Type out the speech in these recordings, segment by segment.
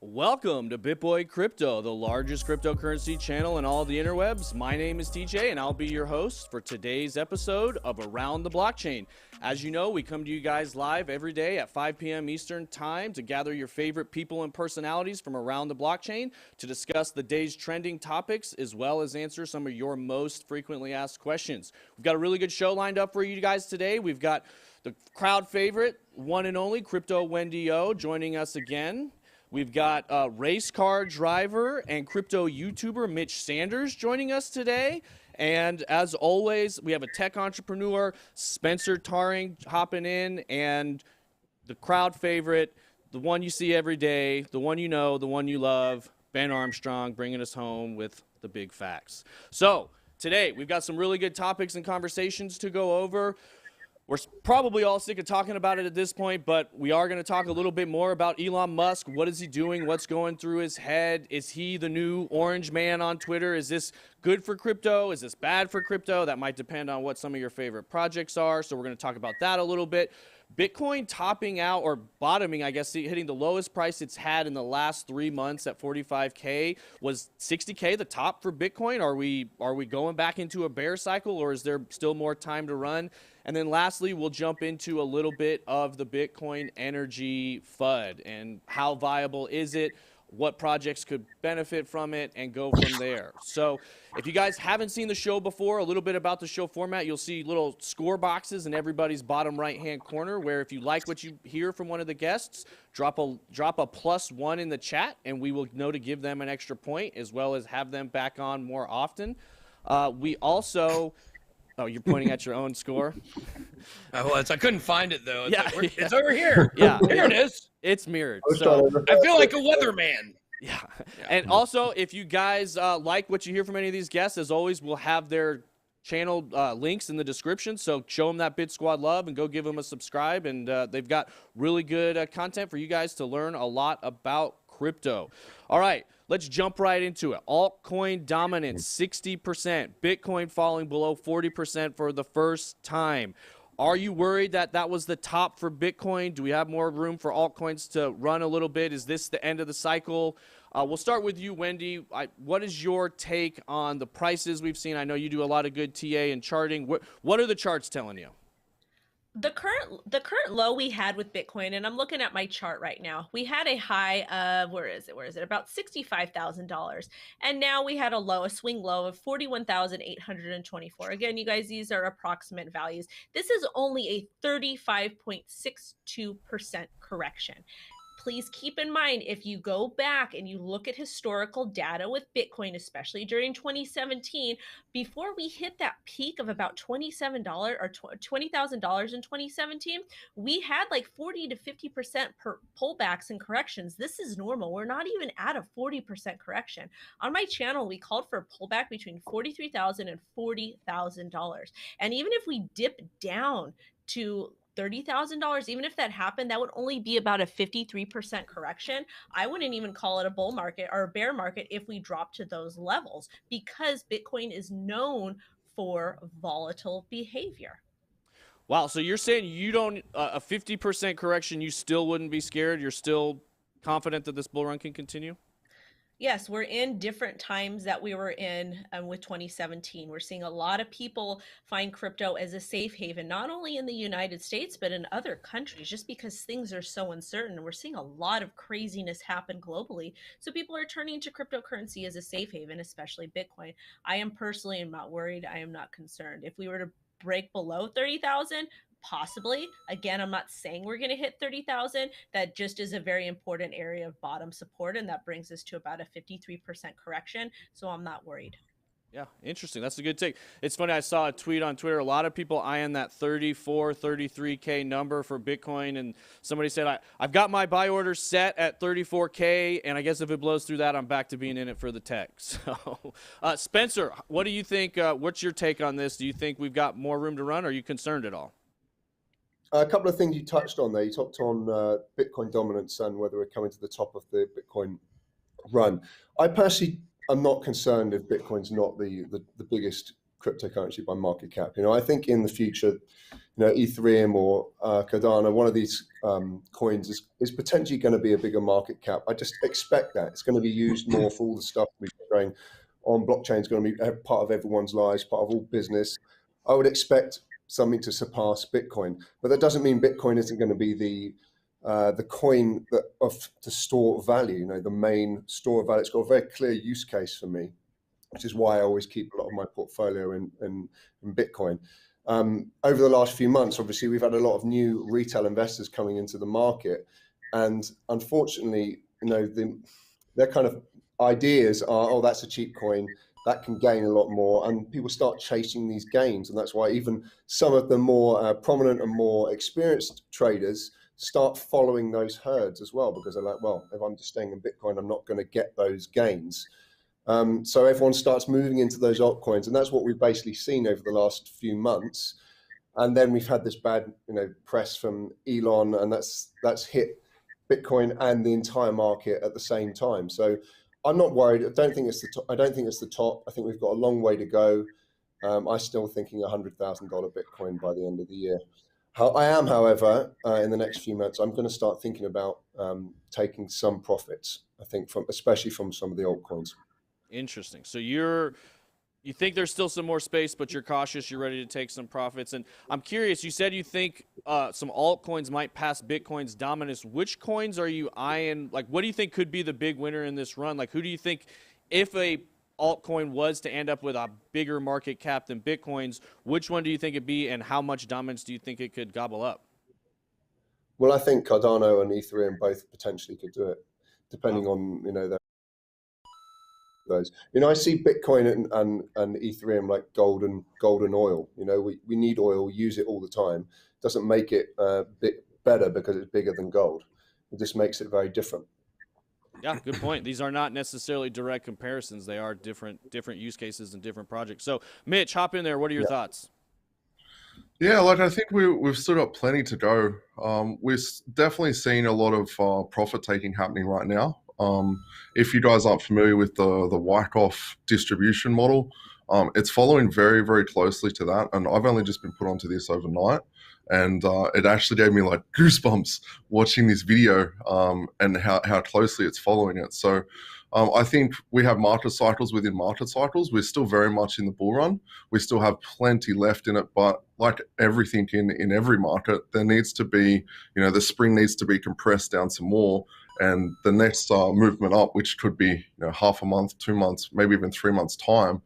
Welcome to BitBoy Crypto, the largest cryptocurrency channel in all the interwebs. My name is TJ, and I'll be your host for today's episode of Around the Blockchain. As you know, we come to you guys live every day at 5 p.m. Eastern Time to gather your favorite people and personalities from around the blockchain to discuss the day's trending topics, as well as answer some of your most frequently asked questions. We've got a really good show lined up for you guys today. We've got the crowd favorite, one and only CryptoWendyO joining us again. We've got race car driver and crypto YouTuber Mitch Sanders joining us today. And as always, we have a tech entrepreneur, Spencer Taring, hopping in, and the crowd favorite, the one you see every day, the one you know, the one you love, Ben Armstrong, bringing us home with the big facts. So today, we've got some really good topics and conversations to go over. We're probably all sick of talking about it at this point, but we are going to talk a little bit more about Elon Musk. What is he doing? What's going through his head? Is he the new orange man on Twitter? Is this good for crypto? Is this bad for crypto? That might depend on what some of your favorite projects are. So we're going to talk about that a little bit. Bitcoin topping out or bottoming, I guess, hitting the lowest price it's had in the last 3 months at 45K. Was 60K the top for Bitcoin? Are we going back into a bear cycle, or is there still more time to run? And then lastly, we'll jump into a little bit of the Bitcoin energy FUD and how viable is it, what projects could benefit from it, and go from there. So if you guys haven't seen the show before, a little bit about the show format, you'll see little score boxes in everybody's bottom right-hand corner where if you like what you hear from one of the guests, drop a +1 in the chat, and we will know to give them an extra point as well as have them back on more often. We also... Oh, you're pointing at your own score? I couldn't find it, though. It's over here. Yeah. Here it is. It's mirrored. So I feel like a weatherman. Yeah. And also, if you guys like what you hear from any of these guests, as always, we'll have their channel links in the description. So show them that BitSquad love and go give them a subscribe. And they've got really good content for you guys to learn a lot about crypto. All right. Let's jump right into it. Altcoin dominance, 60%. Bitcoin falling below 40% for the first time. Are you worried that that was the top for Bitcoin? Do we have more room for altcoins to run a little bit? Is this the end of the cycle? We'll start with you, Wendy. What is your take on the prices we've seen? I know you do a lot of good TA and charting. What are the charts telling you? The current low we had with Bitcoin, and I'm looking at my chart right now, we had a high of, where is it? About $65,000. And now we had a swing low of 41,824. Again, you guys, these are approximate values. This is only a 35.62% correction. Please keep in mind, if you go back and you look at historical data with Bitcoin, especially during 2017, before we hit that peak of about $27 or $20,000 in 2017, we had like 40 to 50% per pullbacks and corrections. This is normal. We're not even at a 40% correction. On my channel, we called for a pullback between $43,000 and $40,000. And even if we dip down to $30,000, even if that happened, that would only be about a 53% correction. I wouldn't even call it a bull market or a bear market if we drop to those levels, because Bitcoin is known for volatile behavior. Wow, so you're saying you don't, a 50% correction, you still wouldn't be scared? You're still confident that this bull run can continue? Yes, we're in different times that we were in with 2017. We're seeing a lot of people find crypto as a safe haven, not only in the United States, but in other countries, just because things are so uncertain. We're seeing a lot of craziness happen globally. So people are turning to cryptocurrency as a safe haven, especially Bitcoin. I am personally not worried. I am not concerned. If we were to break below 30,000, possibly. Again, I'm not saying we're going to hit 30,000. That just is a very important area of bottom support, and that brings us to about a 53% correction. So I'm not worried. Yeah, interesting. That's a good take. It's funny, I saw a tweet on Twitter. A lot of people eyeing that 34, 33K number for Bitcoin, and somebody said, I've got my buy order set at 34K, and I guess if it blows through that, I'm back to being in it for the tech. So, Spencer, what do you think? What's your take on this? Do you think we've got more room to run, or are you concerned at all? A couple of things you touched on there. You talked on Bitcoin dominance and whether we're coming to the top of the Bitcoin run. I personally am not concerned if Bitcoin's not the biggest cryptocurrency by market cap. I think in the future, Ethereum or Cardano, one of these coins is potentially going to be a bigger market cap. I just expect that it's going to be used more for all the stuff we're going on. Blockchain is going to be part of everyone's lives, part of all business. I would expect something to surpass Bitcoin, but that doesn't mean Bitcoin isn't going to be the coin to store value. The main store of value. It's got a very clear use case for me, which is why I always keep a lot of my portfolio in Bitcoin. Over the last few months, obviously, we've had a lot of new retail investors coming into the market, and unfortunately, their kind of ideas are, oh, that's a cheap coin, that can gain a lot more, and people start chasing these gains, and that's why even some of the more prominent and more experienced traders start following those herds as well, because they're like, well, if I'm just staying in Bitcoin, I'm not going to get those gains. So everyone starts moving into those altcoins, and that's what we've basically seen over the last few months. And then we've had this bad, press from Elon, and that's hit Bitcoin and the entire market at the same time. So I'm not worried. I don't think it's the top. I think we've got a long way to go. I'm still thinking $100,000 Bitcoin by the end of the year. I am, however, in the next few months, I'm going to start thinking about taking some profits. I think especially from some of the altcoins. Interesting. So you think there's still some more space, but you're cautious. You're ready to take some profits. And I'm curious. You said you think some altcoins might pass Bitcoin's dominance. Which coins are you eyeing? Like, what do you think could be the big winner in this run? Like, who do you think, if a altcoin was to end up with a bigger market cap than Bitcoin's, which one do you think it'd be, and how much dominance do you think it could gobble up? Well, I think Cardano and Ethereum both potentially could do it, depending on those. I see Bitcoin and Ethereum like gold and oil. We need oil, use it all the time. Doesn't make it a bit better because it's bigger than gold. It just makes it very different. Yeah, good point. These are not necessarily direct comparisons. They are different use cases and different projects. So, Mitch, hop in there. What are your thoughts? Yeah, I think we've still got plenty to go. We're definitely seeing a lot of profit taking happening right now. If you guys aren't familiar with the Wyckoff distribution model, it's following very, very closely to that. And I've only just been put onto this overnight, and it actually gave me like goosebumps watching this video and how closely it's following it. So I think we have market cycles within market cycles. We're still very much in the bull run. We still have plenty left in it, but like everything in every market, there needs to be, the spring needs to be compressed down some more. And the next movement up, which could be half a month, 2 months, maybe even 3 months time,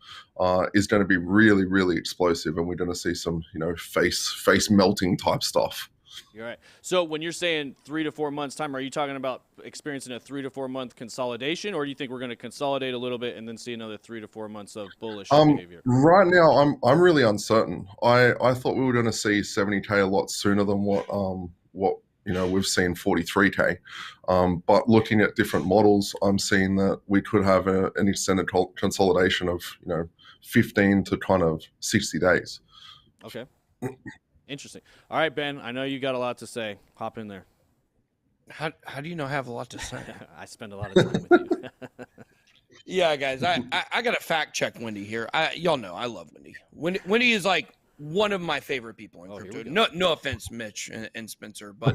is going to be really, really explosive, and we're going to see some face melting type stuff. You're right. So when you're saying 3 to 4 months time, are you talking about experiencing a 3 to 4 month consolidation, or do you think we're going to consolidate a little bit and then see another 3 to 4 months of bullish behavior? Right now, I'm really uncertain. I thought we were going to see 70K a lot sooner than what we've seen 43K. But looking at different models, I'm seeing that we could have an extended consolidation of 15 to kind of 60 days. Okay. Interesting. All right, Ben, I know you got a lot to say. Hop in there. How do you know I have a lot to say? I spend a lot of time with you. Yeah, guys, I got to fact check Wendy here. Y'all know I love Wendy. Wendy is like one of my favorite people in crypto. No offense, Mitch and Spencer, but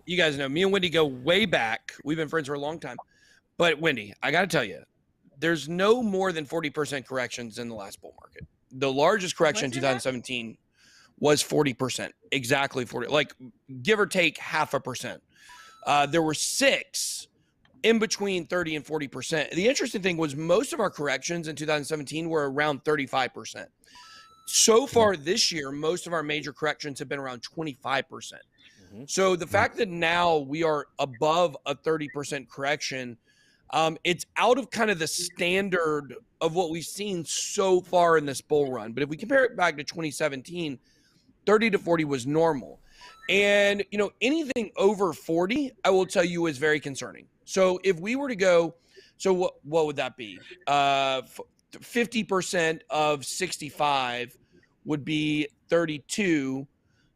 you guys know me and Wendy go way back. We've been friends for a long time. But Wendy, I got to tell you, there's no more than 40% corrections in the last bull market. The largest correction in 2017 was 40%, exactly 40, like give or take 0.5%. There were 6 in between 30 and 40%. The interesting thing was most of our corrections in 2017 were around 35%. So far this year, most of our major corrections have been around 25%. Mm-hmm. So the fact that now we are above a 30% correction, it's out of kind of the standard of what we've seen so far in this bull run. But if we compare it back to 2017, 30 to 40 was normal. And, anything over 40, I will tell you, is very concerning. So if we were to go, so what would that be? 50% of 65 would be 32.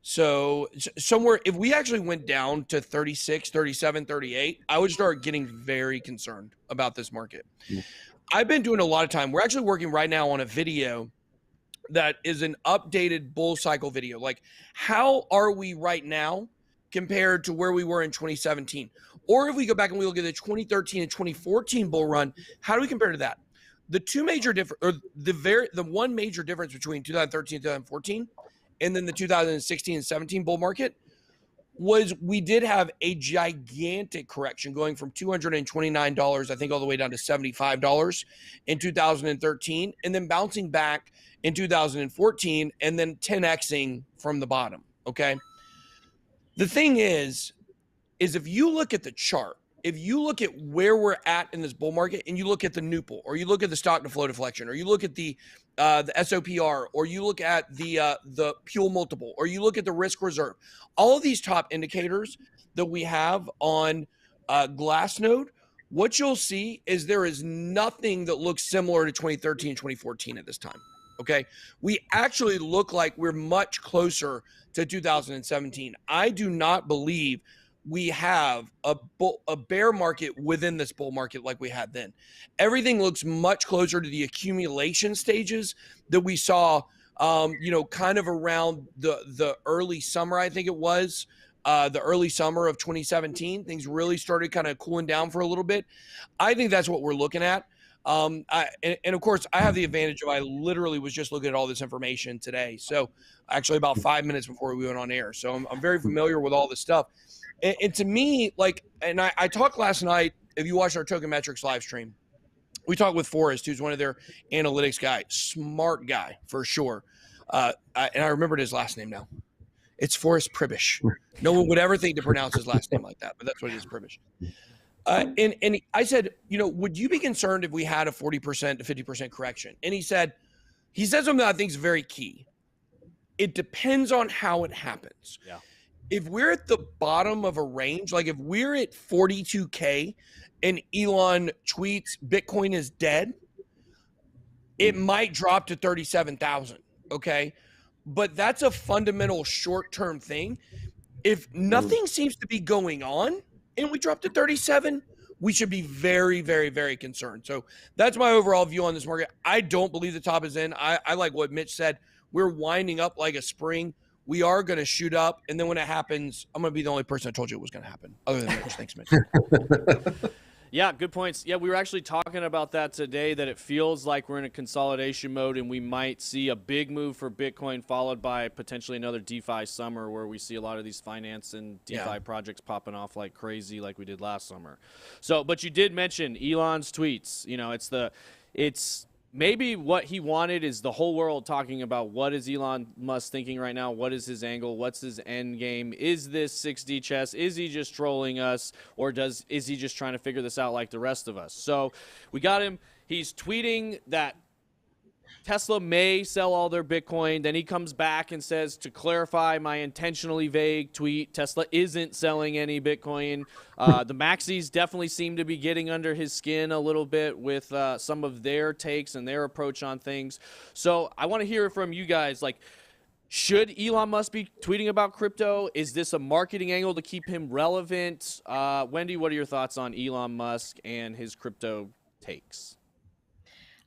So somewhere, if we actually went down to 36, 37, 38, I would start getting very concerned about this market. Yeah. I've been doing a lot of time. We're actually working right now on a video that is an updated bull cycle video. Like, how are we right now compared to where we were in 2017? Or if we go back and we look at the 2013 and 2014 bull run, how do we compare to that? The two major difference, or the one major difference between 2013 and 2014, and then the 2016 and 17 bull market, was we did have a gigantic correction going from $229, I think, all the way down to $75 in 2013, and then bouncing back in 2014, and then 10xing from the bottom. Okay. The thing is if you look at the chart, if you look at where we're at in this bull market, and you look at the Newport, or you look at the stock to flow deflection, or you look at the SOPR, or you look at the Pule multiple, or you look at the risk reserve, all of these top indicators that we have on Glassnode, what you'll see is there is nothing that looks similar to 2013 and 2014 at this time. Okay, we actually look like we're much closer to 2017. I do not believe we have a bear market within this bull market like we had then. Everything looks much closer to the accumulation stages that we saw, kind of around the early summer, I think it was, the early summer of 2017. Things really started kind of cooling down for a little bit. I think that's what we're looking at. And of course, I have the advantage of I literally was just looking at all this information today. So actually about 5 minutes before we went on air. So I'm very familiar with all this stuff. And to me, like, and I talked last night, if you watched our TokenMetrics live stream, we talked with Forrest, who's one of their analytics guys, smart guy for sure. And I remembered his last name now. It's Forrest Pribish. No one would ever think to pronounce his last name like that, but that's what it is, Pribish. And I said, would you be concerned if we had a 40% to 50% correction? And he said something that I think is very key. It depends on how it happens. Yeah. If we're at the bottom of a range, like if we're at 42K and Elon tweets Bitcoin is dead, it might drop to 37,000. Okay. But that's a fundamental short-term thing. If nothing seems to be going on and we drop to 37, we should be very, very, very concerned. So that's my overall view on this market. I don't believe the top is in. I like what Mitch said. We're winding up like a spring. We are going to shoot up, and then when it happens, I'm going to be the only person that told you it was going to happen, other than Mitch. Thanks, Mitch. Yeah, good points. Yeah, we were actually talking about that today, that it feels like we're in a consolidation mode, and we might see a big move for Bitcoin followed by potentially another DeFi summer where we see a lot of these finance and DeFi projects popping off like crazy like we did last summer. So, but you did mention Elon's tweets. It's maybe what he wanted is the whole world talking about what is Elon Musk thinking right now? What is his angle? What's his end game? Is this 6D chess? Is he just trolling us? Or is he just trying to figure this out like the rest of us? So we got him. He's tweeting that Tesla may sell all their Bitcoin. Then he comes back and says, to clarify my intentionally vague tweet, Tesla isn't selling any Bitcoin. The maxis definitely seem to be getting under his skin a little bit with some of their takes and their approach on things. So I want to hear from you guys. Like, should Elon Musk be tweeting about crypto? Is this a marketing angle to keep him relevant? Wendy, what are your thoughts on Elon Musk and his crypto takes?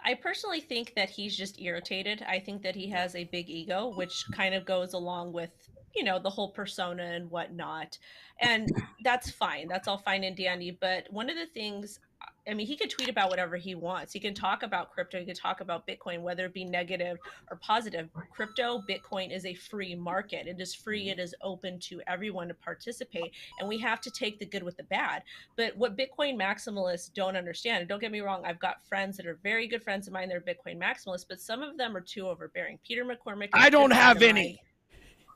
I personally think that he's just irritated. I think that he has a big ego, which kind of goes along with, the whole persona and whatnot. And that's fine. That's all fine and dandy. But one of the things, he could tweet about whatever he wants. He can talk about crypto. He can talk about Bitcoin, whether it be negative or positive. Crypto, Bitcoin is a free market. It is free. It is open to everyone to participate. And we have to take the good with the bad. But what Bitcoin maximalists don't understand, and don't get me wrong, I've got friends that are very good friends of mine that are Bitcoin maximalists, but some of them are too overbearing. Peter McCormick. I don't have any.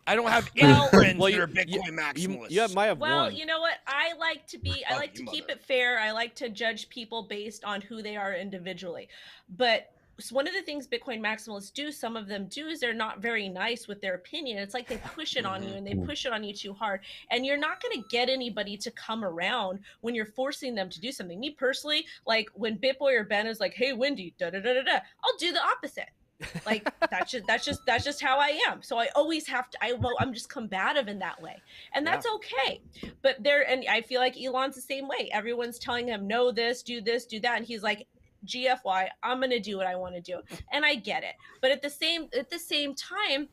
I don't have any friends that are Bitcoin maximalists. You might have well, one. You know what? I like to keep it fair. I like to judge people based on who they are individually. But one of the things Bitcoin maximalists do, some of them do, is they're not very nice with their opinion. It's like they push it on you and they push it on you too hard. And you're not going to get anybody to come around when you're forcing them to do something. Me personally, like when BitBoy or Ben is like, hey, Wendy, da-da-da-da-da, I'll do the opposite. Like that's just how I am. So I always have to. I'm just combative in that way, and that's okay. But and I feel like Elon's the same way. Everyone's telling him no, this, do that, and he's like, GFY, I'm going to do what I want to do. And I get it. But at the same time,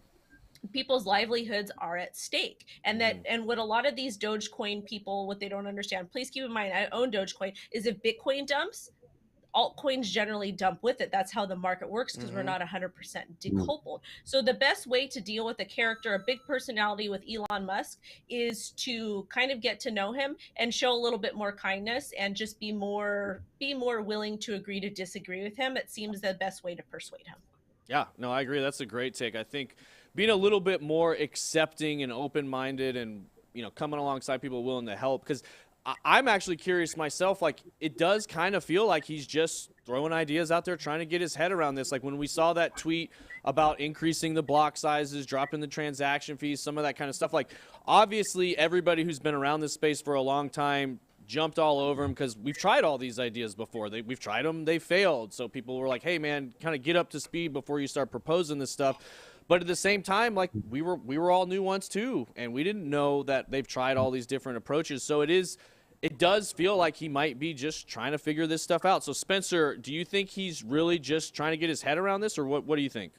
people's livelihoods are at stake. And what a lot of these Dogecoin people, what they don't understand, please keep in mind, I own Dogecoin, is if Bitcoin dumps, altcoins generally dump with it. That's how the market works, because we're not 100% decoupled. So the best way to deal with a character, a big personality with Elon Musk, is to kind of get to know him and show a little bit more kindness and just be more willing to agree to disagree with him. It seems the best way to persuade him. Yeah, no, I agree. That's a great take. I think being a little bit more accepting and open-minded and, coming alongside people willing to help, because I'm actually curious myself. Like, it does kind of feel like he's just throwing ideas out there, trying to get his head around this. Like when we saw that tweet about increasing the block sizes, dropping the transaction fees, some of that kind of stuff. Like, obviously, everybody who's been around this space for a long time jumped all over him, because we've tried all these ideas before. We've tried them, they failed. So people were like, hey, man, kind of get up to speed before you start proposing this stuff. But at the same time, like, we were all new ones too, and we didn't know that they've tried all these different approaches. So it does feel like he might be just trying to figure this stuff out. So Spencer, do you think he's really just trying to get his head around this, or what do you think?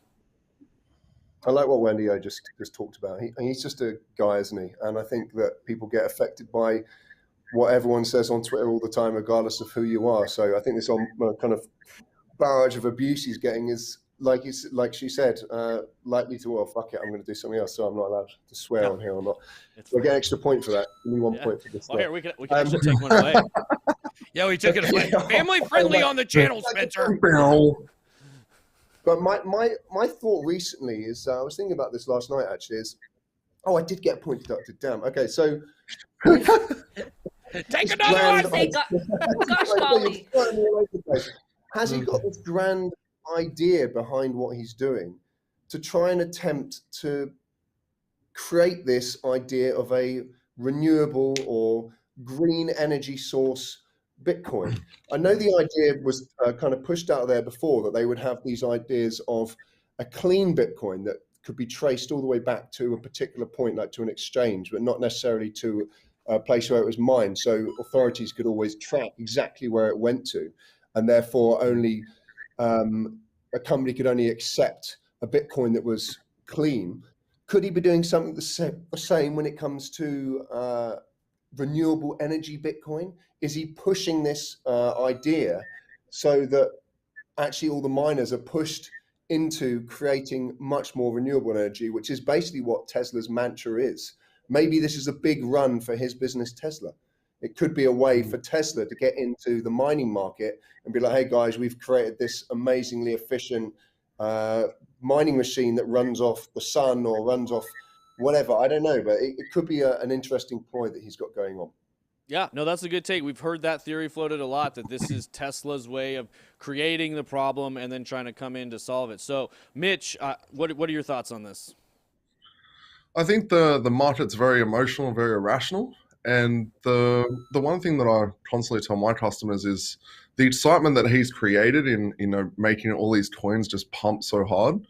I like what BitBoy just talked about. He's just a guy, isn't he? And I think that people get affected by what everyone says on Twitter all the time, regardless of who you are. So I think this kind of barrage of abuse he's getting is, like she said, likely to, well, fuck it, I'm going to do something else, so I'm not allowed to swear on here or not. We'll get an extra point for that. Give me 1 point for this. Well, here, we can actually take one away. Yeah, we took it away. Family friendly on the channel, Spencer. But my thought recently is, I was thinking about this last night actually, is, I did get a point deducted. Damn. Okay, so take another one. Gosh golly. Has he got this grand idea behind what he's doing to try and attempt to create this idea of a renewable or green energy source Bitcoin? I know the idea was kind of pushed out there before, that they would have these ideas of a clean Bitcoin that could be traced all the way back to a particular point, like to an exchange, but not necessarily to a place where it was mined. So authorities could always track exactly where it went to, and therefore only a company could only accept a Bitcoin that was clean. Could he be doing something the same when it comes to renewable energy Bitcoin? Is he pushing this idea so that actually all the miners are pushed into creating much more renewable energy, which is basically what Tesla's mantra is? Maybe this is a big run for his business, Tesla. It could be a way for Tesla to get into the mining market and be like, hey guys, we've created this amazingly efficient mining machine that runs off the sun or runs off whatever. I don't know, but it could be an interesting ploy that he's got going on. Yeah, no, that's a good take. We've heard that theory floated a lot, that this is Tesla's way of creating the problem and then trying to come in to solve it. So, Mitch, what are your thoughts on this? I think the market's very emotional, very irrational. And the one thing that I constantly tell my customers is the excitement that he's created in making all these coins just pump so hard.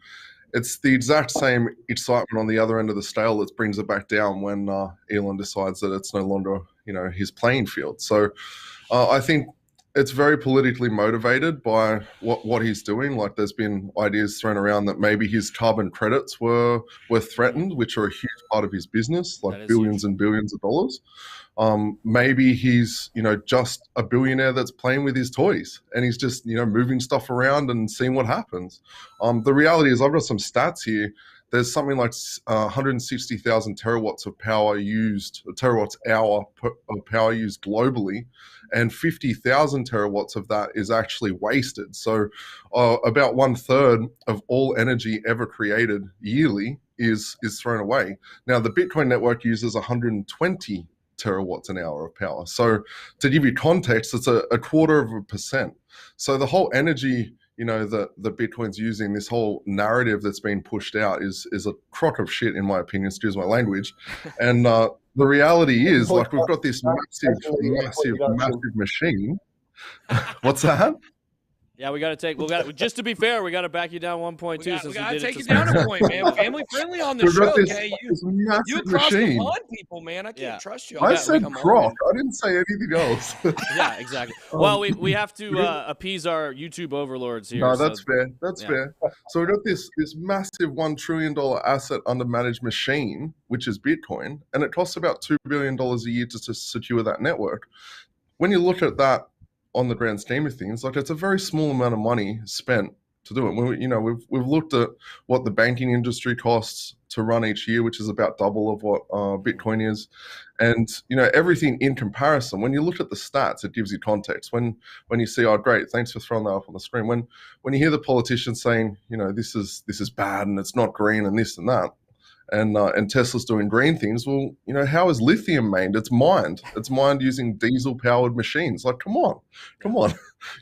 It's the exact same excitement on the other end of the scale that brings it back down when Elon decides that it's no longer his playing field. So I think it's very politically motivated by what he's doing. Like, there's been ideas thrown around that maybe his carbon credits were threatened, which are a huge part of his business, like billions and billions of dollars. Maybe he's just a billionaire that's playing with his toys, and he's just moving stuff around and seeing what happens. The reality is, I've got some stats here. There's something like 160,000 terawatts of power used, terawatts hour of power used globally, and 50,000 terawatts of that is actually wasted. So about 1/3 of all energy ever created yearly is thrown away. Now, the Bitcoin network uses 120 terawatts an hour of power. So to give you context, it's a 1/4%. So the whole energy that Bitcoin's using, this whole narrative that's been pushed out is a crock of shit, in my opinion, excuse my language. And the reality is, like, we've got this massive machine. What's that? Yeah, we got to take. We got just to be fair, we got to back you down 1.2 since We we gotta did take it you to down a Spencer. point, man. Family friendly on the We've show, got this, okay? this You massive across the machine. pond, people, man. I can't Yeah. trust you. I gotta said come on croc. and- I didn't say anything else. Yeah, exactly. Well, we have to appease our YouTube overlords here. No, so- that's fair. That's yeah. fair. So we've got this massive $1 trillion asset under managed machine, which is Bitcoin, and it costs about $2 billion a year to secure that network. When you look at that on the grand scheme of things, like, it's a very small amount of money spent to do it. We've looked at what the banking industry costs to run each year, which is about double of what Bitcoin is, and everything in comparison. When you look at the stats, it gives you context. When you see, oh great, thanks for throwing that up on the screen. When you hear the politicians saying, this is bad and it's not green and this and that, and Tesla's doing green things, well, how is lithium made? It's mined using diesel powered machines. Like, come on.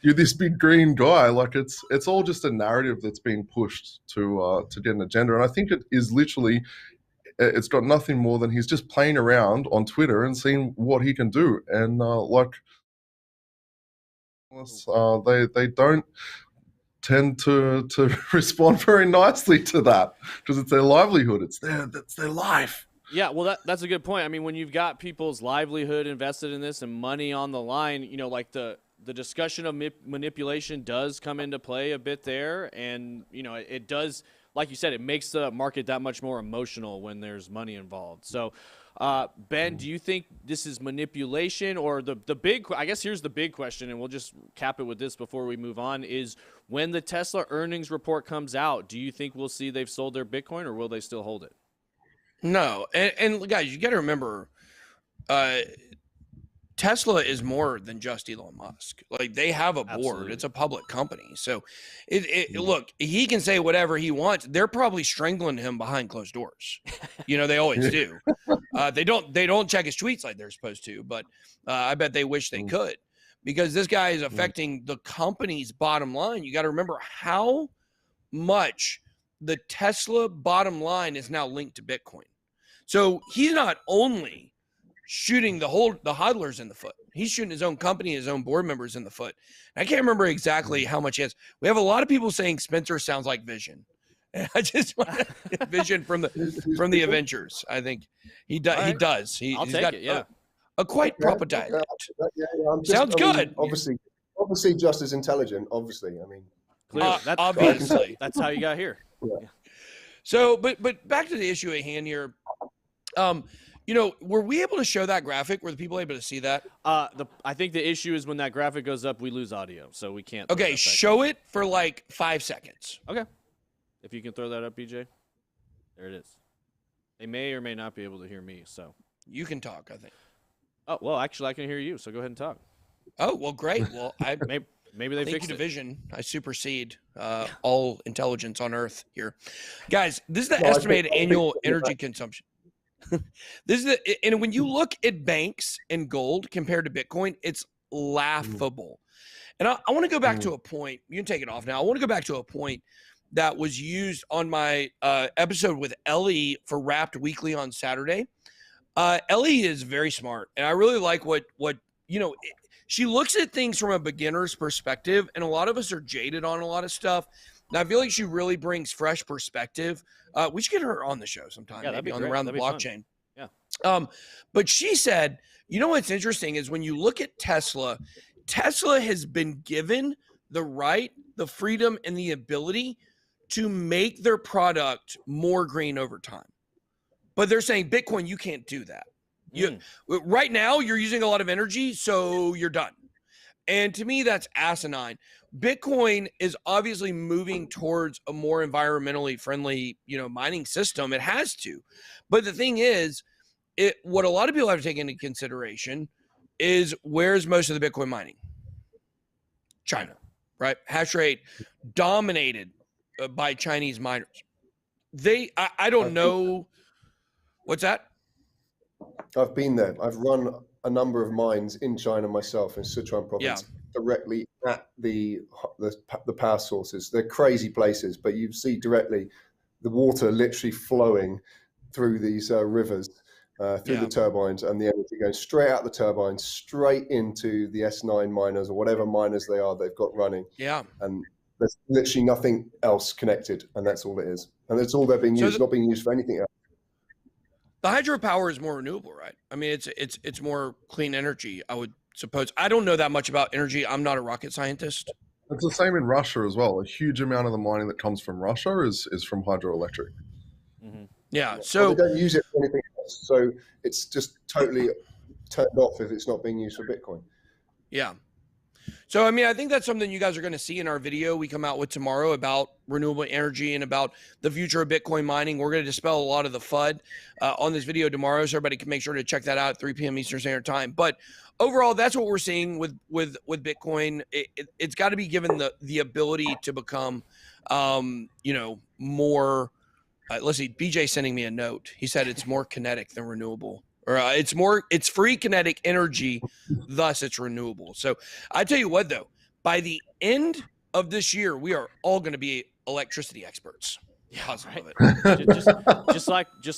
You're this big green guy. Like, it's all just a narrative that's being pushed to get an agenda. And I think it is literally, it's got nothing more than he's just playing around on Twitter and seeing what he can do. And they don't tend to respond very nicely to that, because it's their livelihood. That's their life. Yeah, well, that's a good point. I mean, when you've got people's livelihood invested in this and money on the line, like the discussion of manipulation does come into play a bit there, and it does, like you said, it makes the market that much more emotional when there's money involved. So, Ben, do you think this is manipulation, or the big? I guess here's the big question, and we'll just cap it with this before we move on: is when the Tesla earnings report comes out, do you think we'll see they've sold their Bitcoin, or will they still hold it? No, and guys, you got to remember, Tesla is more than just Elon Musk. Like, they have a board. Absolutely. It's a public company. So look, he can say whatever he wants. They're probably strangling him behind closed doors. They always do. They don't check his tweets like they're supposed to, but I bet they wish they could, because this guy is affecting the company's bottom line. You got to remember how much the Tesla bottom line is now linked to Bitcoin. So he's not only shooting the hodlers in the foot, he's shooting his own company, his own board members in the foot. And I can't remember exactly how much he has. We have a lot of people saying Spencer sounds like Vision. And I just want to Vision from the Avengers. I think he does. Right. He does. He's take got it. Yeah. a quite proper dialect. Sounds good. Obviously, just as intelligent. Obviously, I mean, Clearly. Obviously. That's how you got here. Yeah. So, but back to the issue at hand here. Were we able to show that graphic? Were the people able to see that? I think the issue is when that graphic goes up, we lose audio, so we can't. Okay, show it for like 5 seconds. Okay, if you can throw that up, BJ. There it is. They may or may not be able to hear me, so You can talk, I think. Oh well, actually, I can hear you, so go ahead and talk. Oh well, great. Well, Maybe they thank fixed you, it. Division. I supersede all intelligence on Earth here, guys. This is the estimated annual energy consumption. This is and when you look at banks and gold compared to Bitcoin, it's laughable. And I want to go back to a point. You can take it off now. I want to go back to a point that was used on my episode with Ellie for Wrapped Weekly on Saturday. Ellie is very smart, and I really like what she looks at things from a beginner's perspective, and a lot of us are jaded on a lot of stuff. And I feel like she really brings fresh perspective. We should get her on the show sometime, maybe on Around the Blockchain. Yeah. But she said, what's interesting is when you look at Tesla has been given the right, the freedom, and the ability to make their product more green over time. But they're saying, Bitcoin, you can't do that. Right now, you're using a lot of energy, so you're done. And to me, that's asinine. Bitcoin is obviously moving towards a more environmentally friendly, mining system. It has to. But the thing is, what a lot of people have to take into consideration is where's most of the Bitcoin mining? China, right? Hash rate dominated by Chinese miners. I don't know. What's that? I've been there. I've run a number of mines in China myself, in Sichuan province, directly at the power sources. They're crazy places, but you see directly the water literally flowing through these rivers. through the turbines, and the energy goes straight out the turbines, straight into the S9 miners or whatever miners they are they've got running. Yeah. And there's literally nothing else connected, and that's all it is. And that's all they're being used, not being used for anything else. The hydropower is more renewable, right? I mean, it's more clean energy, I would suppose. I don't know that much about energy. I'm not a rocket scientist. It's the same in Russia as well. A huge amount of the mining that comes from Russia is from hydroelectric. Mm-hmm. Yeah. So they don't use it for anything else. So it's just totally turned off if it's not being used for Bitcoin. Yeah. So, I mean, I think that's something you guys are going to see in our video we come out with tomorrow about renewable energy and about the future of Bitcoin mining. We're going to dispel a lot of the FUD on this video tomorrow, so everybody can make sure to check that out at 3 p.m. Eastern Standard Time. But overall, that's what we're seeing with Bitcoin. It's got to be given the ability to become, more. Let's see, BJ sending me a note. He said it's more kinetic than renewable. Or it's free kinetic energy, thus it's renewable. So I tell you what, though, by the end of this year, we are all going to be electricity experts. Yeah, right. just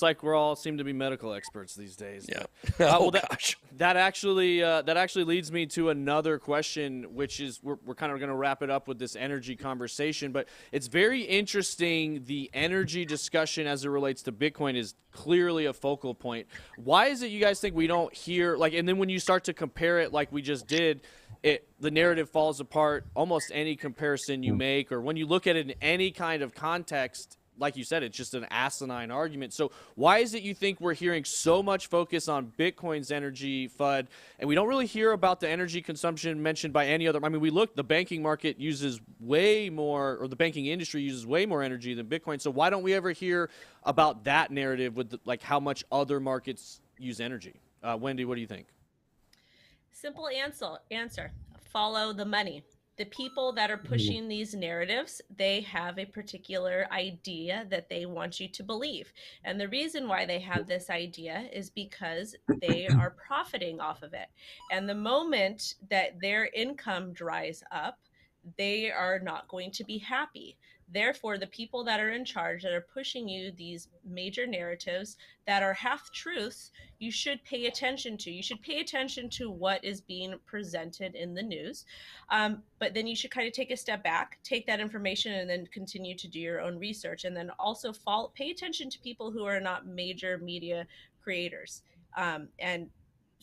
like we're all seem to be medical experts these days. Yeah. Well, that actually leads me to another question, which is we're kind of going to wrap it up with this energy conversation. But it's very interesting. The energy discussion as it relates to Bitcoin is clearly a focal point. Why is it you guys think we don't hear and then when you start to compare it like we just did, the narrative falls apart almost any comparison you make, or when you look at it in any kind of context. Like you said, it's just an asinine argument. So why is it you think we're hearing so much focus on Bitcoin's energy FUD, and we don't really hear about the energy consumption mentioned by any other? I mean, the banking market uses way more, or the banking industry uses way more energy than Bitcoin. So why don't we ever hear about that narrative with how much other markets use energy? Wendy, what do you think? Simple answer. Follow the money. The people that are pushing these narratives, they have a particular idea that they want you to believe. And the reason why they have this idea is because they are profiting off of it. And the moment that their income dries up, they are not going to be happy. Therefore, the people that are in charge, that are pushing you these major narratives that are half-truths, you should pay attention to. You should pay attention to what is being presented in the news. But then you should kind of take a step back, take that information, and then continue to do your own research. And then also pay attention to people who are not major media creators. And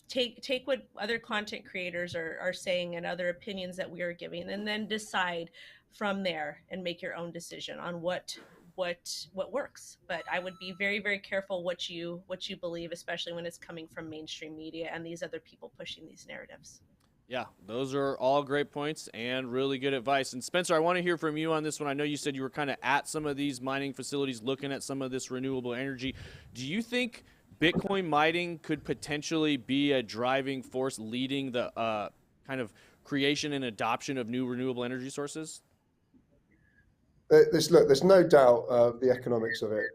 take what other content creators are saying and other opinions that we are giving, and then decide from there and make your own decision on what works. But I would be very, very careful what you believe, especially when it's coming from mainstream media and these other people pushing these narratives. Yeah, those are all great points and really good advice. And Spencer, I want to hear from you on this one. I know you said you were kind of at some of these mining facilities looking at some of this renewable energy. Do you think Bitcoin mining could potentially be a driving force leading the kind of creation and adoption of new renewable energy sources? There's no doubt the economics of it.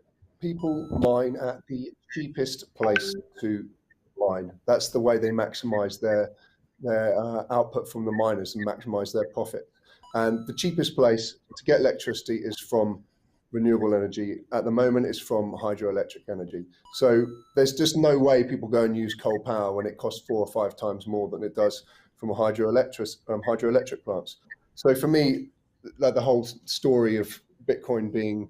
People mine at the cheapest place to mine. That's the way they maximize their output from the miners and maximize their profit. And the cheapest place to get electricity is from renewable energy. At the moment, it's from hydroelectric energy. So there's just no way people go and use coal power when it costs 4 or 5 times more than it does from a hydroelectric plants. So for me, the whole story of Bitcoin being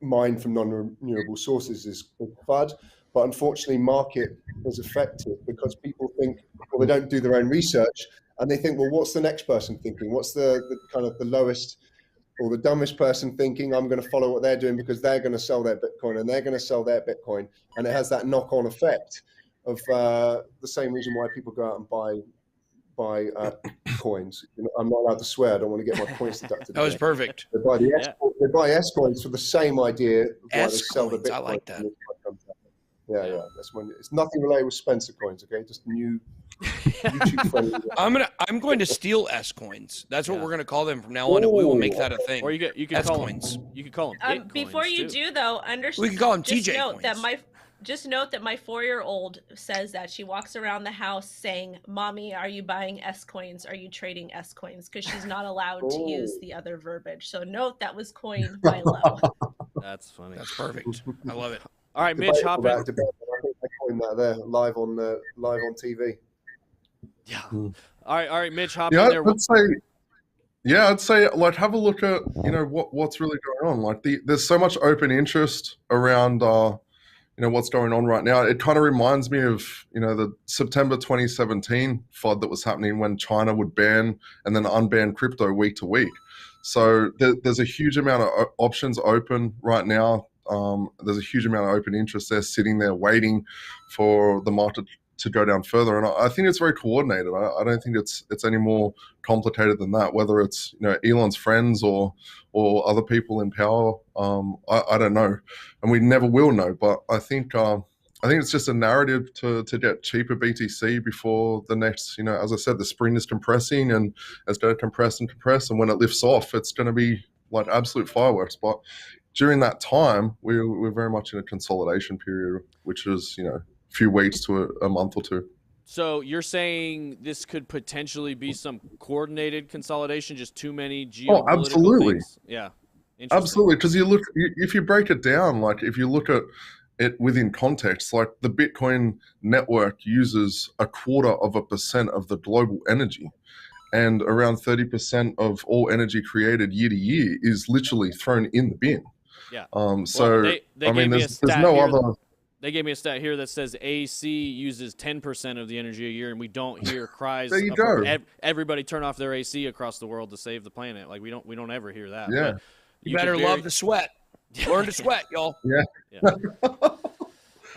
mined from non-renewable sources is FUD. But unfortunately, market is affected because people think, well, they don't do their own research, and they think, well, what's the next person thinking? What's the kind of the lowest or the dumbest person thinking? I'm going to follow what they're doing because they're going to sell their Bitcoin and they're going to sell their Bitcoin. And it has that knock-on effect of the same reason why people go out and buy coins. I'm not allowed to swear. I don't want to get my points deducted. That was perfect. They buy S coins for the same idea. Why they sell the Bitcoin. I like that. Yeah. That's when it's nothing related with Spencer coins. Okay, just new YouTube friendly. I'm going to steal S coins. That's what we're going to call them from now on, and we will make that a thing. Or you can S call coins. them. You can call them. Before you do though, understand. We can call them TJ coins. Just note that my 4-year-old says that she walks around the house saying, "Mommy, are you buying S coins? Are you trading S coins?" Because she's not allowed to use the other verbiage. So note that was coined by Low. That's funny. That's perfect. I love it. All right, Mitch, hop in. I think they coined that there live on TV. Yeah. All right, Mitch, hop Yeah, in there. I'd say like have a look at what's really going on. Like there's so much open interest around what's going on right now. It kind of reminds me of the September 2017 FUD that was happening when China would ban and then unban crypto week to week. So there's a huge amount of options open right now. There's a huge amount of open interest there sitting there waiting for the market to go down further, and I think it's very coordinated. I don't think it's any more complicated than that. Whether it's Elon's friends or other people in power, I don't know, and we never will know. But I think it's just a narrative to get cheaper BTC before the next. As I said, the spring is compressing, and it's going to compress and compress, and when it lifts off, it's going to be like absolute fireworks. But during that time, we're very much in a consolidation period, which is few weeks to a month or two. So you're saying this could potentially be some coordinated consolidation, just too many geopolitical absolutely. things? Yeah. Absolutely. Because if you break it down, like if you look at it within context, like the Bitcoin network uses 0.25% of the global energy, and around 30% of all energy created year to year is literally thrown in the bin. Yeah. So well, there's no other. They gave me a stat here that says AC uses 10% of the energy a year, and we don't hear cries. There you go. Everybody turn off their AC across the world to save the planet. Like we don't ever hear that. Yeah. But you better love the sweat. Learn to sweat, y'all. Yeah. All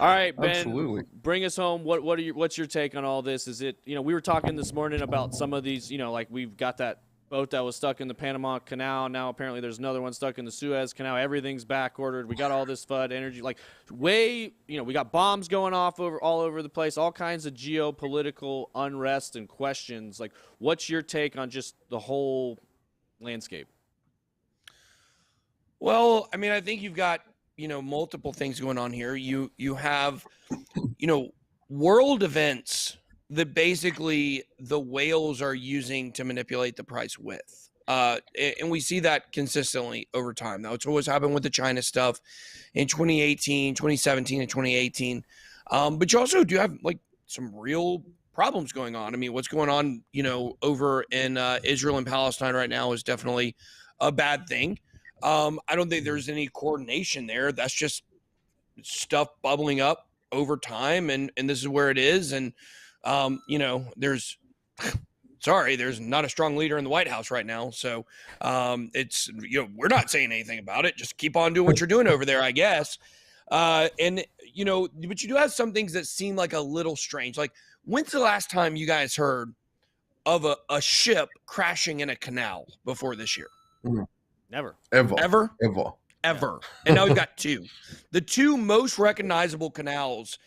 right, Ben. Absolutely. Bring us home. What's your take on all this? Is it we were talking this morning about some of these. Like we've got that boat that was stuck in the Panama Canal. Now apparently there's another one stuck in the Suez Canal. Everything's back ordered. We got all this FUD energy, we got bombs going off all over the place, all kinds of geopolitical unrest and questions. Like, what's your take on just the whole landscape? Well, I mean, I think you've got, multiple things going on here. You have, world events that basically the whales are using to manipulate the price with. And we see that consistently over time. Now, it's always happened with the China stuff in 2018, 2017, and 2018. But you also do have some real problems going on. I mean, what's going on, over in Israel and Palestine right now is definitely a bad thing. I don't think there's any coordination there. That's just stuff bubbling up over time, and this is where it is. And there's not a strong leader in the White House right now. So it's, we're not saying anything about it. Just keep on doing what you're doing over there, I guess. But you do have some things that seem like a little strange. Like, when's the last time you guys heard of a ship crashing in a canal before this year? Never. Ever. Yeah. And now we've got two. The two most recognizable canals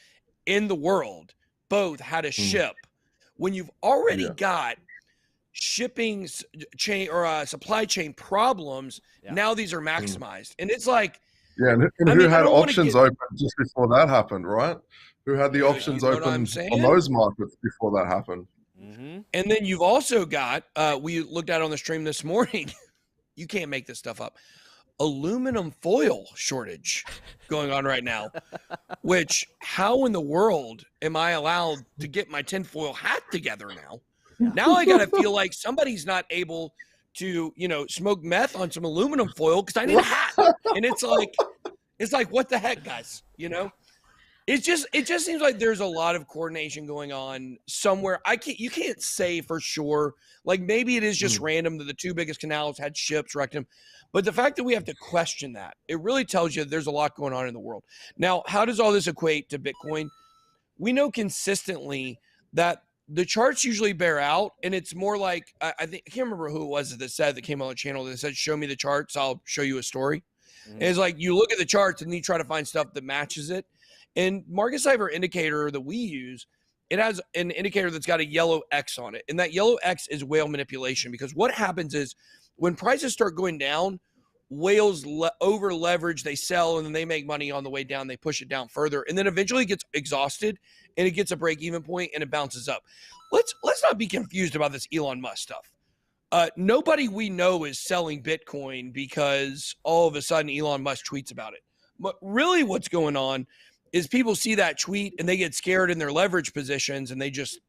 in the world both had a ship. When you've already got shipping chain or supply chain problems, now these are maximized. And it's like, and who had options open just before that happened, right? Who had the options open on those markets before that happened? Mm-hmm. And then you've also got, we looked at on the stream this morning, you can't make this stuff up, aluminum foil shortage going on right now, which how in the world am I allowed to get my tinfoil hat together now? Now I got to feel like somebody's not able to, smoke meth on some aluminum foil because I need a hat. And it's like, what the heck, guys? It just seems like there's a lot of coordination going on somewhere. You can't say for sure. Like, maybe it is just random that the two biggest canals had ships wrecked them. But the fact that we have to question that, it really tells you there's a lot going on in the world. Now, how does all this equate to Bitcoin? We know consistently that the charts usually bear out, and it's more like, I can't remember who it was that came on the channel that said, show me the charts, I'll show you a story. And it's like, you look at the charts and you try to find stuff that matches it. And market Cipher indicator that we use, it has an indicator that's got a yellow X on it. And that yellow X is whale manipulation, because what happens is when prices start going down, whales over leverage, they sell, and then they make money on the way down. They push it down further, and then eventually it gets exhausted and it gets a break even point and it bounces up. Let's not be confused about this Elon Musk stuff. Nobody we know is selling Bitcoin because all of a sudden Elon Musk tweets about it. really what's going on is people see that tweet and they get scared in their leverage positions, and they just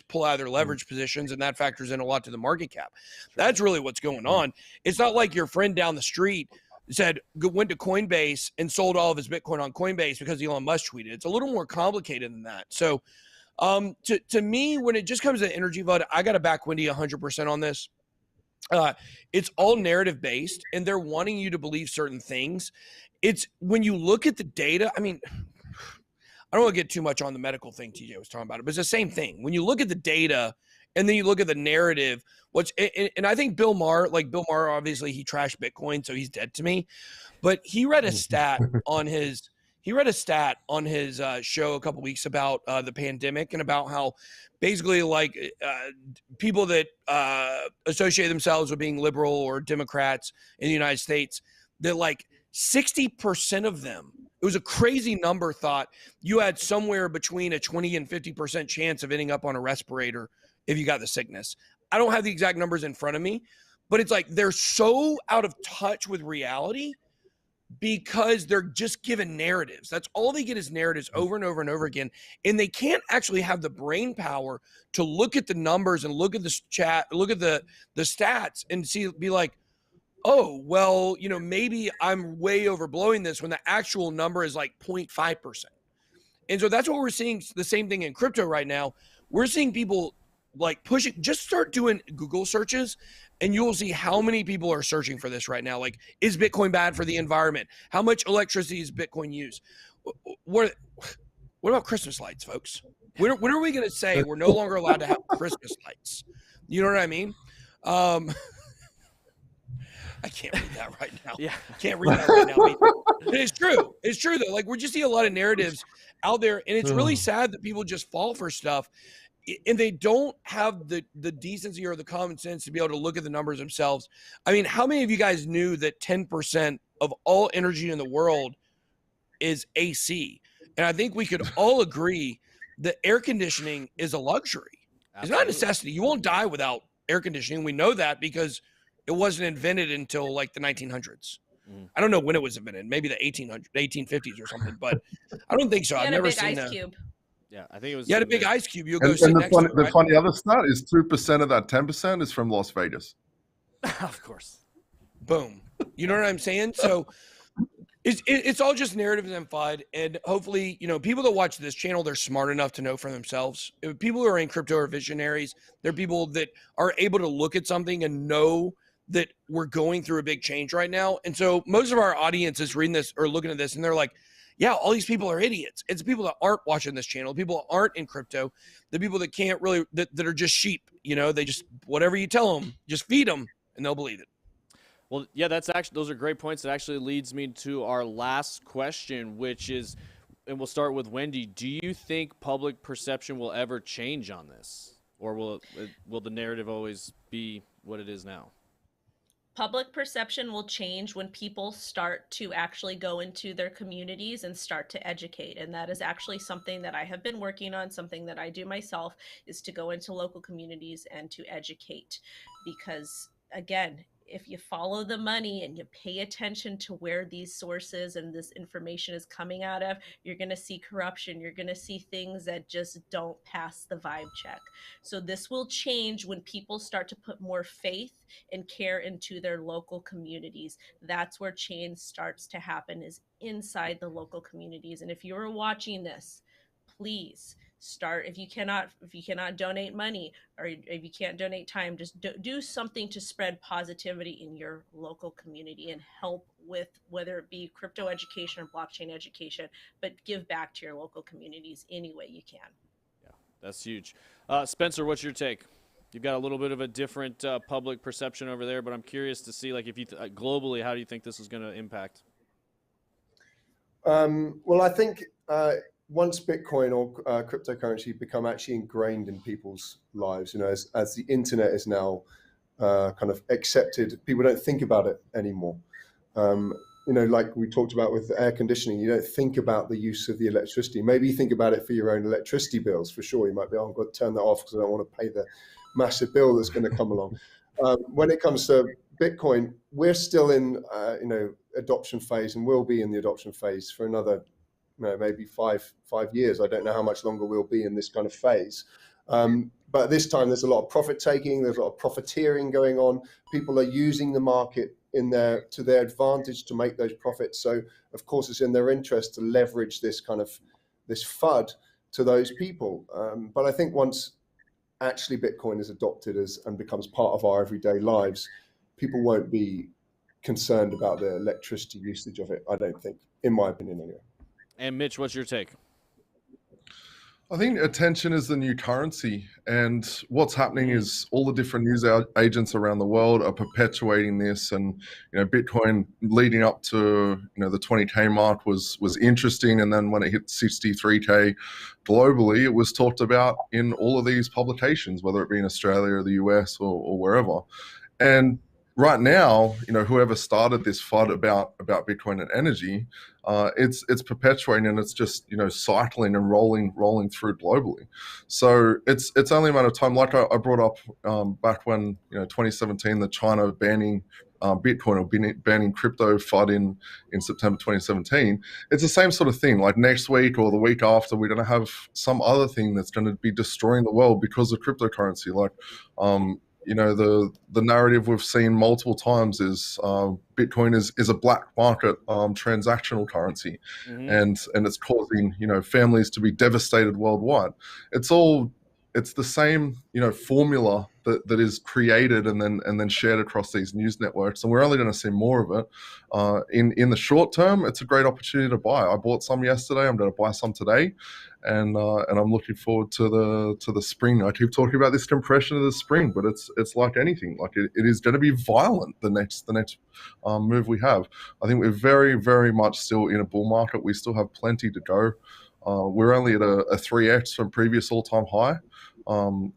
pull out of their leverage positions, and that factors in a lot to the market cap. That's really what's going on. It's not like your friend down the street went to Coinbase and sold all of his Bitcoin on Coinbase because Elon Musk tweeted. It's a little more complicated than that. So to me, when it just comes to energy VUD, I got to back Wendy 100% on this. It's all narrative based, and they're wanting you to believe certain things. It's when you look at the data, I mean, I don't want to get too much on the medical thing TJ was talking about it, but it's the same thing. When you look at the data and then you look at the narrative, and I think Bill Maher, obviously he trashed Bitcoin, so he's dead to me. But he read a stat on his show a couple weeks about the pandemic, and about how basically people that associate themselves with being liberal or Democrats in the United States, that 60% of them, it was a crazy number, thought you had somewhere between a 20 and 50% chance of ending up on a respirator if you got the sickness. I don't have the exact numbers in front of me, but it's they're so out of touch with reality because they're just given narratives. That's all they get is narratives over and over and over again. And they can't actually have the brain power to look at the numbers and look at the chat, look at the stats and be like, oh, well, maybe I'm way overblowing this when the actual number is 0.5%. And so that's what we're seeing. The same thing in crypto right now. We're seeing people pushing, just start doing Google searches, and you'll see how many people are searching for this right now. Is Bitcoin bad for the environment? How much electricity does Bitcoin use? What about Christmas lights, folks? When are we going to say we're no longer allowed to have Christmas lights? You know what I mean? I can't read that right now. Yeah. Can't read that right now. But it's true. It's true, though. We're just seeing a lot of narratives out there, and it's really sad that people just fall for stuff, and they don't have the decency or the common sense to be able to look at the numbers themselves. I mean, how many of you guys knew that 10% of all energy in the world is AC? And I think we could all agree that air conditioning is a luxury. Absolutely. It's not a necessity. You won't die without air conditioning. We know that because it wasn't invented until the 1900s. I don't know when it was invented, maybe the 1850s or something, but I don't think so. I've never seen ice cube. Yeah, I think it was. You had a big ice cube. You'll And, go sit and the, next funny, to it, right? the funny other stat is 2% of that 10% is from Las Vegas. Of course. Boom. You know what I'm saying? So it's all just narrative and FUD. And hopefully, people that watch this channel, they're smart enough to know for themselves. People who are in crypto are visionaries. They're people that are able to look at something and know that we're going through a big change right now. And so most of our audience is reading this or looking at this, and they're like, yeah, all these people are idiots. It's people that aren't watching this channel, people that aren't in crypto, the people that can't really, that are just sheep. They just, whatever you tell them, just feed them and they'll believe it. Well, yeah, those are great points. That actually leads me to our last question, which is, and we'll start with Wendy. Do you think public perception will ever change on this? Or will the narrative always be what it is now? Public perception will change when people start to actually go into their communities and start to educate. And that is actually something that I have been working on. Something that I do myself is to go into local communities and to educate. Because again, if you follow the money and you pay attention to where these sources and this information is coming out of, you're going to see corruption. You're going to see things that just don't pass the vibe check. So this will change when people start to put more faith and care into their local communities. That's where change starts to happen, is inside the local communities. And if you're watching this, please start. If you cannot donate money, or if you can't donate time, just do something to spread positivity in your local community and help with, whether it be crypto education or blockchain education, but give back to your local communities any way you can. Yeah, that's huge. Spencer, what's your take? You've got a little bit of a different public perception over there, but I'm curious to see, if you globally, how do you think this is going to impact? Well, I think once Bitcoin or cryptocurrency become actually ingrained in people's lives, as the internet is now kind of accepted, people don't think about it anymore. Like we talked about with air conditioning, you don't think about the use of the electricity. Maybe you think about it for your own electricity bills, for sure. You might be, I've got to turn that off because I don't want to pay the massive bill that's going to come along. When it comes to Bitcoin, we're still in, adoption phase and will be in the adoption phase for another, maybe five years. I don't know how much longer we'll be in this kind of phase. But this time there's a lot of profit taking, there's a lot of profiteering going on. People are using the market to their advantage to make those profits. So of course it's in their interest to leverage this FUD to those people. But I think once actually Bitcoin is adopted and becomes part of our everyday lives, people won't be concerned about the electricity usage of it, I don't think, in my opinion anyway. And Mitch, what's your take? I think attention is the new currency, and what's happening is all the different news agents around the world are perpetuating this. And Bitcoin leading up to the 20K mark was interesting, and then when it hit 63K globally, it was talked about in all of these publications, whether it be in Australia or the US or wherever. And right now, whoever started this FUD about Bitcoin and energy, it's perpetuating, and it's just cycling and rolling through globally. So it's only a matter of time. Like I brought up back when 2017, the China banning Bitcoin or banning crypto FUD in September 2017. It's the same sort of thing. Like next week or the week after, we're going to have some other thing that's going to be destroying the world because of cryptocurrency. Like the narrative we've seen multiple times is Bitcoin is a black market transactional currency, and it's causing families to be devastated worldwide. It's the same formula that is created and then shared across these news networks, and we're only going to see more of it. In the short term, it's a great opportunity to buy. I bought some yesterday. I'm going to buy some today, and I'm looking forward to the spring. I keep talking about this compression of the spring, but it's like anything. Like it is going to be violent. The next move we have. I think we're very, very much still in a bull market. We still have plenty to go. We're only at a 3x from previous all-time high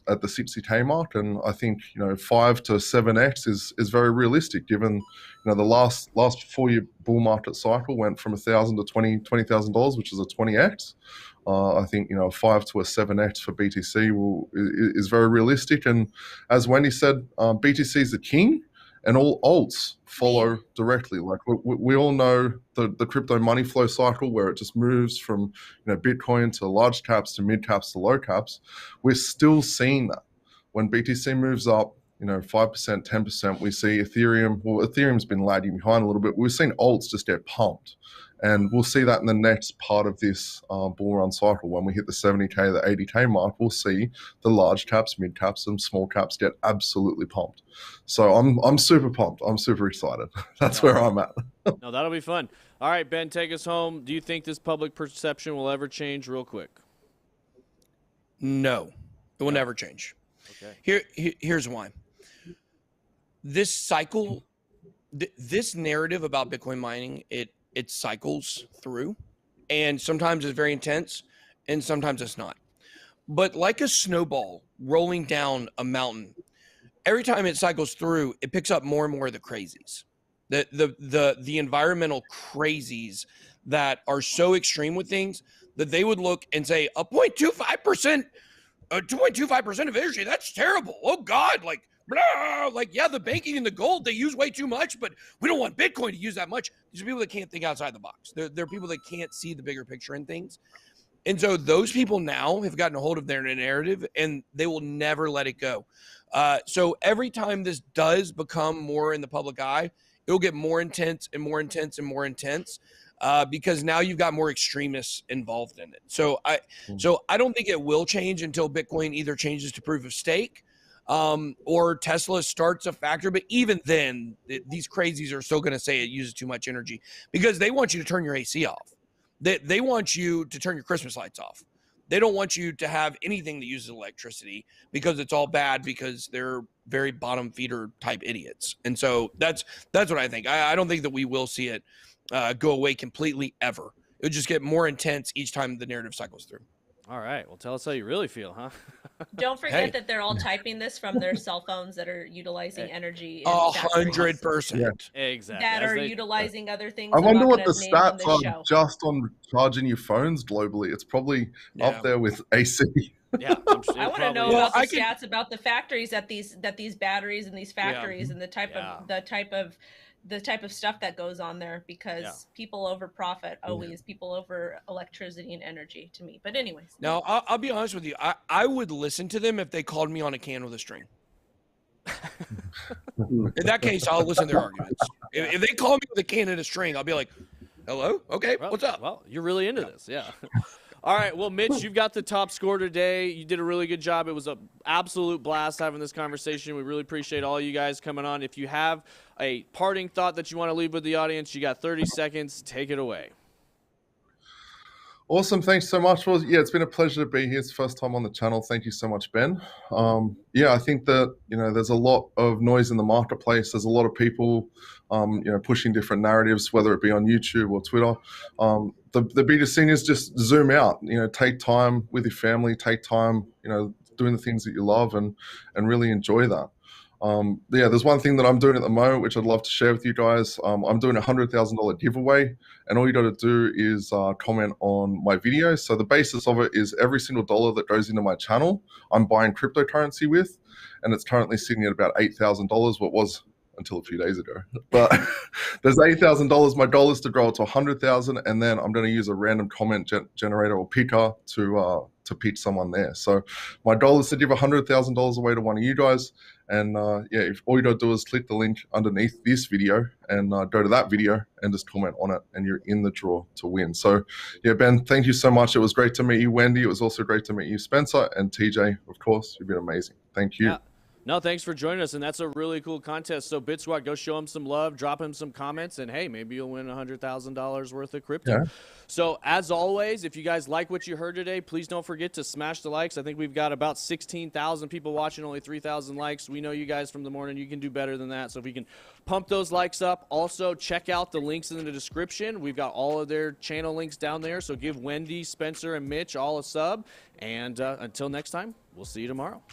at the 60K mark, and I think 5 to 7x is very realistic, given the last 4-year bull market cycle went from $1,000 to $20,000, which is a 20x. I think 5 to a 7x for BTC is very realistic, and as Wendy said, BTC is the king, and all alts follow directly. Like we all know the crypto money flow cycle, where it just moves from Bitcoin to large caps to mid caps to low caps. We're still seeing that. When BTC moves up 5%, 10%, we see Ethereum. Well, Ethereum's been lagging behind a little bit. We've seen alts just get pumped. And we'll see that in the next part of this bull run cycle. When we hit the 70K, the 80K mark, we'll see the large caps, mid caps, and small caps get absolutely pumped. So I'm super pumped. I'm super excited. That's where I'm at. No, that'll be fun. All right, Ben, take us home. Do you think this public perception will ever change real quick? No, it will never change. Okay. Here's why. This cycle, this narrative about Bitcoin mining, it cycles through, and sometimes it's very intense and sometimes it's not. But like a snowball rolling down a mountain, every time it cycles through, it picks up more and more of the crazies, the environmental crazies that are so extreme with things that they would look and say a 0.25%, 2.25% of energy, that's terrible. Oh God, like blah, like, yeah, the banking and the gold, they use way too much, but we don't want Bitcoin to use that much. These are people that can't think outside the box. They're people that can't see the bigger picture in things. And so those people now have gotten a hold of their narrative, and they will never let it go. So every time this does become more in the public eye, it'll get more intense and more intense and more intense, because now you've got more extremists involved in it. So I don't think it will change until Bitcoin either changes to proof of stake, or Tesla starts a factory. But even then, these crazies are still going to say it uses too much energy, because they want you to turn your AC off. They want you to turn your Christmas lights off. They don't want you to have anything that uses electricity, because it's all bad, because they're very bottom feeder type idiots. And so that's what I think. I don't think that we will see it go away completely ever. It'll just get more intense each time the narrative cycles through. All right. Well, tell us how you really feel, huh? Don't forget that they're all typing this from their cell phones that are utilizing energy. 100%. Yeah. Exactly. That are utilizing other things. I wonder what the stats are just on charging your phones globally. It's probably up there with AC. Yeah, I want to know about the stats about the factories that these batteries and these factories and the type of the type of stuff that goes on there, because people over profit always, people over electricity and energy to me. But anyways. Now, I'll be honest with you. I would listen to them if they called me on a can with a string. In that case, I'll listen to their arguments. If they call me with a can and a string, I'll be like, hello? Okay, well, what's up? Well, you're really into this, yeah. All right, well, Mitch, you've got the top score today. You did a really good job. It was an absolute blast having this conversation. We really appreciate all you guys coming on. If you have a parting thought that you want to leave with the audience, you got 30 seconds. Take it away. Awesome. Thanks so much. Well, yeah, it's been a pleasure to be here. It's the first time on the channel. Thank you so much, Ben. Yeah, I think that, there's a lot of noise in the marketplace. There's a lot of people, pushing different narratives, whether it be on YouTube or Twitter. The biggest thing is just zoom out, take time with your family, take time, doing the things that you love and really enjoy that. Yeah, there's one thing that I'm doing at the moment, which I'd love to share with you guys. I'm doing a $100,000 giveaway, and all you got to do is comment on my video. So the basis of it is every single dollar that goes into my channel, I'm buying cryptocurrency with, and it's currently sitting at about $8,000, what was until a few days ago. But there's $8,000. My goal is to grow it to 100,000, and then I'm going to use a random comment generator or picker to pitch someone there. So my goal is to give $100,000 away to one of you guys. And yeah, if all you got to do is click the link underneath this video and go to that video and just comment on it, and you're in the draw to win. So yeah, Ben, thank you so much. It was great to meet you, Wendy. It was also great to meet you, Spencer, and TJ, of course. You've been amazing. Thank you. Yeah. No, thanks for joining us, and that's a really cool contest. So BitSquad, go show him some love, drop him some comments, and hey, maybe you'll win $100,000 worth of crypto. Yeah. So as always, if you guys like what you heard today, please don't forget to smash the likes. I think we've got about 16,000 people watching, only 3,000 likes. We know you guys from the morning. You can do better than that. So if we can pump those likes up. Also, check out the links in the description. We've got all of their channel links down there. So give Wendy, Spencer, and Mitch all a sub. And until next time, we'll see you tomorrow.